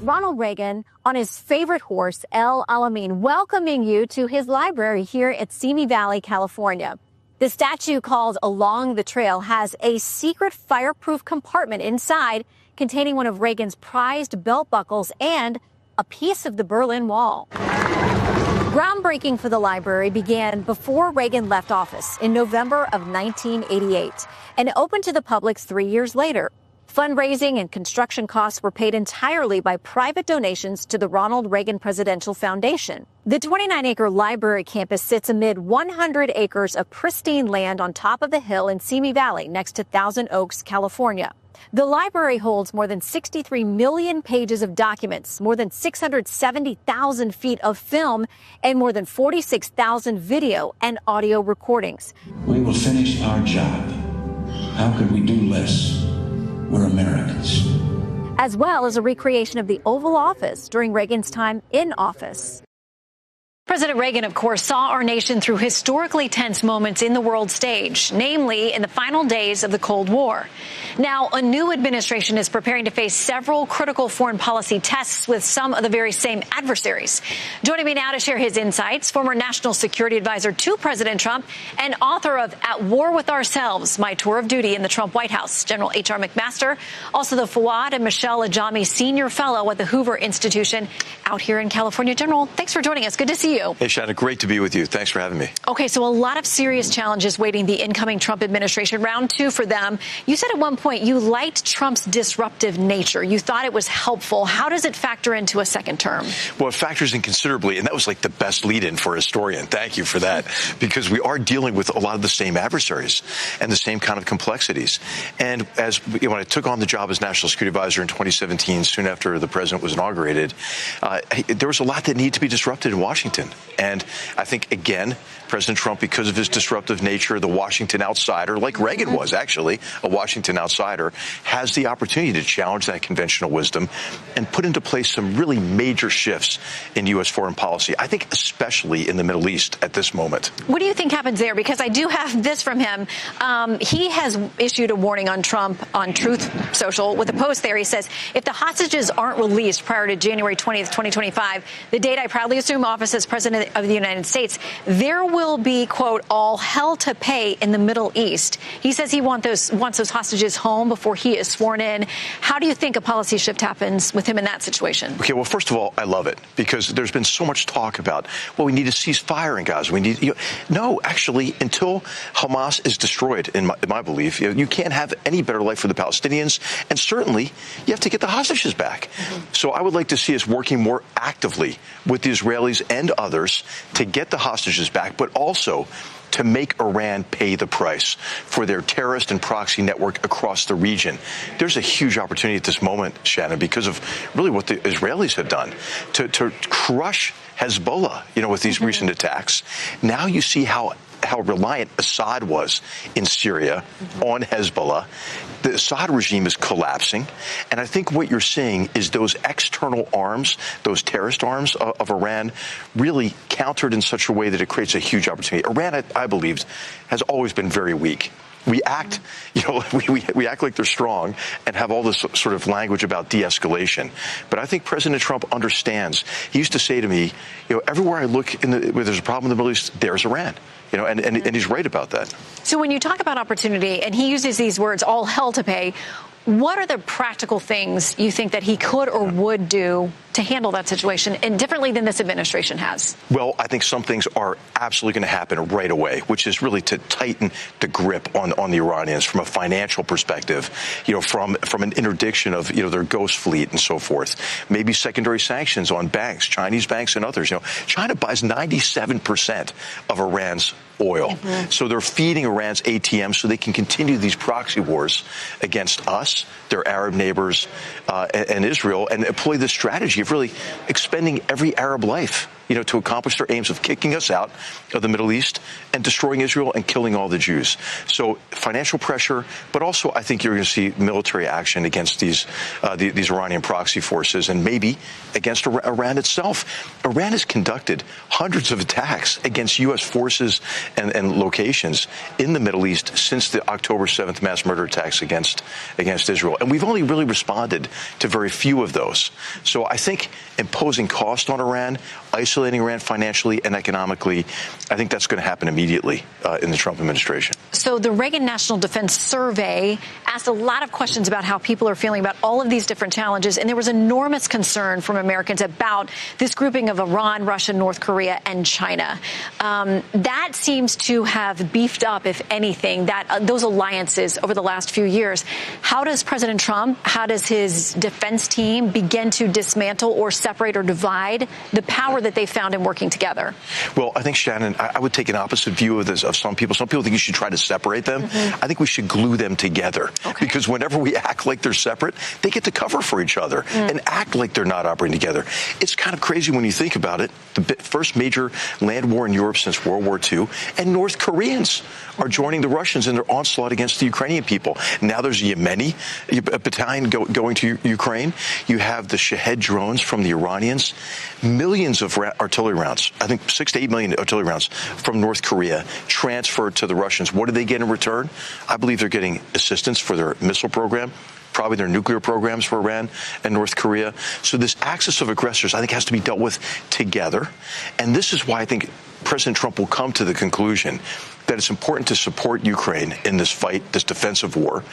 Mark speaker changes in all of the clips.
Speaker 1: Ronald Reagan on his favorite horse, El Alamein, welcoming you to his library here at Simi Valley, California. The statue called Along the Trail has a secret fireproof compartment inside containing one of Reagan's prized belt buckles and a piece of the Berlin Wall. Groundbreaking for the library began before Reagan left office in November of 1988 and opened to the public 3 years later. Fundraising and construction costs were paid entirely by private donations to the Ronald Reagan Presidential Foundation. The 29-acre library campus sits amid 100 acres of pristine land on top of the hill in Simi Valley next to Thousand Oaks, California. The library holds more than 63 million pages of documents, more than 670,000 feet of film, and more than 46,000 video and audio recordings.
Speaker 2: We will finish our job. How could we do less? We're Americans.
Speaker 1: As well as a recreation of the Oval Office during Reagan's time in office. President Reagan, of course, saw our nation through historically tense moments in the world stage, namely in the final days of the Cold War. Now, a new administration is preparing to face several critical foreign policy tests with some of the very same adversaries. Joining me now to share his insights, former National Security Advisor to President Trump and author of At War with Ourselves, My Tour of Duty in the Trump White House, General H.R. McMaster, also the Fouad and Michelle Ajami Senior Fellow at the Hoover Institution out here in California. General, thanks for joining us. Good to see you.
Speaker 3: Hey, Shanna, great to be with you. Thanks for having me.
Speaker 1: Okay, so a lot of serious challenges waiting the incoming Trump administration. Round two for them. You said at one point you liked Trump's disruptive nature. You thought it was helpful. How does it factor into a second term?
Speaker 3: Well, it factors in considerably, and that was like the best lead-in for a historian. Thank you for that, because we are dealing with a lot of the same adversaries and the same kind of complexities. And as when I took on the job as National Security Advisor in 2017, soon after the president was inaugurated, there was a lot that needed to be disrupted in Washington. And I think, again, President Trump, because of his disruptive nature, the Washington outsider, like Reagan was actually a Washington outsider, has the opportunity to challenge that conventional wisdom and put into place some really major shifts in U.S. foreign policy, I think especially in the Middle East at this moment.
Speaker 1: What do you think happens there? Because I do have this from him. He has issued a warning on Trump on Truth Social with a post there. He says, if the hostages aren't released prior to January 20th, 2025, the date I proudly assume office as President of the United States, there will be, quote, all hell to pay in the Middle East. He says he wants those hostages home before he is sworn in. How do you think a policy shift happens with him in that situation?
Speaker 3: Okay, well, first of all, I love it because there's been so much talk about, well, we need to cease fire in Gaza. We need, no, actually, until Hamas is destroyed, in my belief, you can't have any better life for the Palestinians. And certainly, you have to get the hostages back. So I would like to see us working more actively with the Israelis and others to get the hostages back, but also to make Iran pay the price for their terrorist and proxy network across the region. There's a huge opportunity at this moment, Shannon, because of really what the Israelis have done to crush Hezbollah, with these recent attacks. Now you see how reliant Assad was in Syria on Hezbollah. The Assad regime is collapsing. And I think what you're seeing is those external arms, those terrorist arms of Iran, really countered in such a way that it creates a huge opportunity. Iran, I believe, has always been very weak. We act, we act like they're strong and have all this sort of language about de-escalation. But I think President Trump understands. He used to say to me, everywhere I look where there's a problem in the Middle East, there's Iran. And he's right about that.
Speaker 1: So when you talk about opportunity, and he uses these words, all hell to pay, what are the practical things you think that he could or would do to handle that situation and differently than this administration has?
Speaker 3: Well, I think some things are absolutely going to happen right away, which is really to tighten the grip on the Iranians from a financial perspective, from an interdiction of, their ghost fleet and so forth. Maybe secondary sanctions on banks, Chinese banks and others. China buys 97% of Iran's oil. So they're feeding Iran's ATM so they can continue these proxy wars against us, their Arab neighbors, and Israel, and employ this strategy of really expending every Arab life to accomplish their aims of kicking us out of the Middle East and destroying Israel and killing all the Jews. So financial pressure, but also I think you're going to see military action against these Iranian proxy forces and maybe against Iran itself. Iran has conducted hundreds of attacks against U.S. forces and locations in the Middle East since the October 7th mass murder attacks against Israel. And we've only really responded to very few of those. So I think imposing cost on Iran, isolating Iran financially and economically, I think that's going to happen immediately in the Trump administration.
Speaker 1: So the Reagan National Defense Survey asked a lot of questions about how people are feeling about all of these different challenges. And there was enormous concern from Americans about this grouping of Iran, Russia, North Korea, and China. That seems to have beefed up, if anything, those alliances over the last few years. How does President Trump, how does his defense team begin to dismantle or separate or divide the power that they found in working together?
Speaker 3: Well, I think, Shannon, I would take an opposite view of this of some people. Some people think you should try to separate them. I think we should glue them together because whenever we act like they're separate, they get to cover for each other and act like they're not operating together. It's kind of crazy when you think about it. The first major land war in Europe since World War II, and North Koreans are joining the Russians in their onslaught against the Ukrainian people. Now there's a Yemeni battalion going to Ukraine. You have the Shahed drones from the Iranians, millions of artillery rounds, I think 6 to 8 million artillery rounds from North Korea transferred to the Russians. What do they get in return? I believe they're getting assistance for their missile program, probably their nuclear programs for Iran and North Korea. So this axis of aggressors, I think, has to be dealt with together. And this is why I think President Trump will come to the conclusion that it's important to support Ukraine in this fight, this defensive war,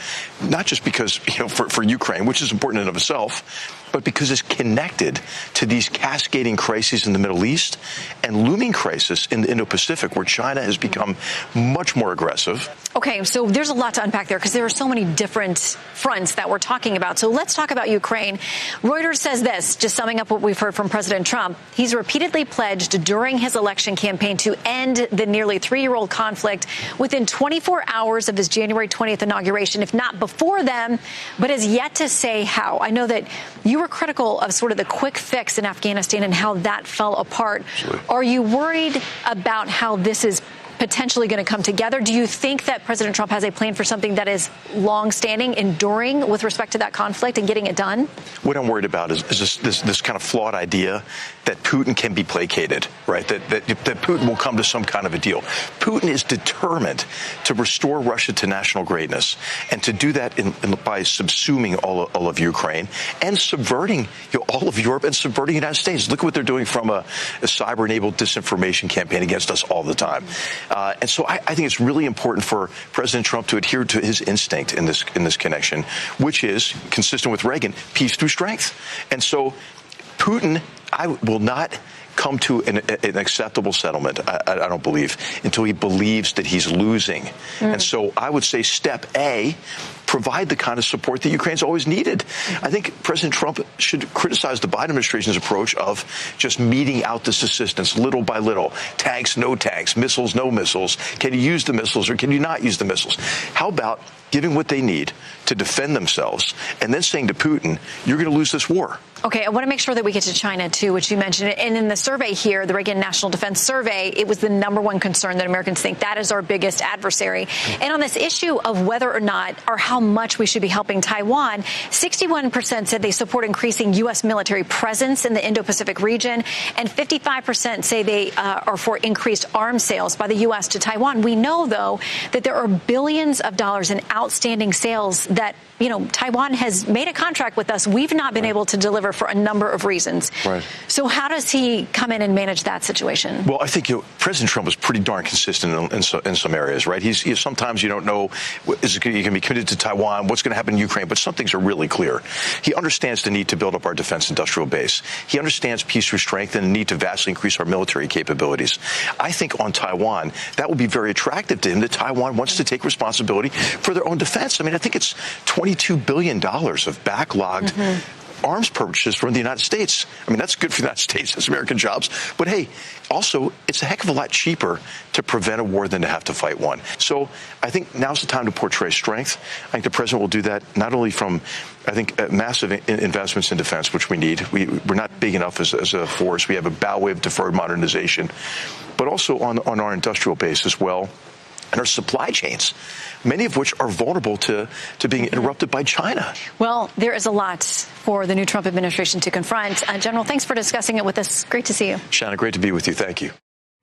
Speaker 3: not just because, for Ukraine, which is important in and of itself, but because it's connected to these cascading crises in the Middle East and looming crisis in the Indo-Pacific, where China has become much more aggressive.
Speaker 1: Okay, so there's a lot to unpack there because there are so many different fronts that we're talking about. So let's talk about Ukraine. Reuters says this, just summing up what we've heard from President Trump. He's repeatedly pledged during his election campaign to end the nearly 3-year-old conflict within 24 hours of his January 20th inauguration, if not before them, but has yet to say how. I know that you were critical of sort of the quick fix in Afghanistan and how that fell apart. Absolutely. Are you worried about how this is potentially going to come together? Do you think that President Trump has a plan for something that is long-standing, enduring with respect to that conflict and getting it done?
Speaker 3: What I'm worried about is this kind of flawed idea that Putin can be placated, right? That Putin will come to some kind of a deal. Putin is determined to restore Russia to national greatness, and to do that by subsuming all of Ukraine and subverting all of Europe and subverting the United States. Look at what they're doing from a cyber-enabled disinformation campaign against us all the time. And so I think it's really important for President Trump to adhere to his instinct in this connection, which is consistent with Reagan, peace through strength. And so Putin, I will not come to an acceptable settlement, I don't believe, until he believes that he's losing. And so I would say step A, provide the kind of support that Ukraine's always needed. I think President Trump should criticize the Biden administration's approach of just meting out this assistance little by little. Tanks, no tanks. Missiles, no missiles. Can you use the missiles or can you not use the missiles? How about giving what they need to defend themselves and then saying to Putin, you're going to lose this war?
Speaker 1: Okay, I want to make sure that we get to China, too, which you mentioned. And in the survey here, the Reagan National Defense Survey, it was the #1 concern that Americans think that is our biggest adversary. And on this issue of whether or not or how much we should be helping Taiwan, 61% said they support increasing U.S. military presence in the Indo-Pacific region, and 55% say they are for increased arms sales by the U.S. to Taiwan. We know, though, that there are billions of dollars in outstanding sales that, Taiwan has made a contract with us. We've not been able to deliver for a number of reasons. Right. So how does he come in and manage that situation?
Speaker 3: Well, I think President Trump is pretty darn consistent in some areas, right? He's sometimes you don't know, is he going to be committed to Taiwan? What's going to happen in Ukraine? But some things are really clear. He understands the need to build up our defense industrial base. He understands peace through strength and the need to vastly increase our military capabilities. I think on Taiwan, that will be very attractive to him, that Taiwan wants to take responsibility for their own defense. I mean, I think it's $22 billion of backlogged arms purchases from the United States. I mean, that's good for the United States. That's American jobs. But hey, also, it's a heck of a lot cheaper to prevent a war than to have to fight one. So I think now's the time to portray strength. I think the president will do that not only from, I think, massive investments in defense, which we need. We're not big enough as a force. We have a bow wave deferred modernization, but also on our industrial base as well, and our supply chains, many of which are vulnerable to being interrupted by China.
Speaker 1: Well, there is a lot for the new Trump administration to confront. General, thanks for discussing it with us. Great to see you.
Speaker 3: Shanna, great to be with you. Thank you.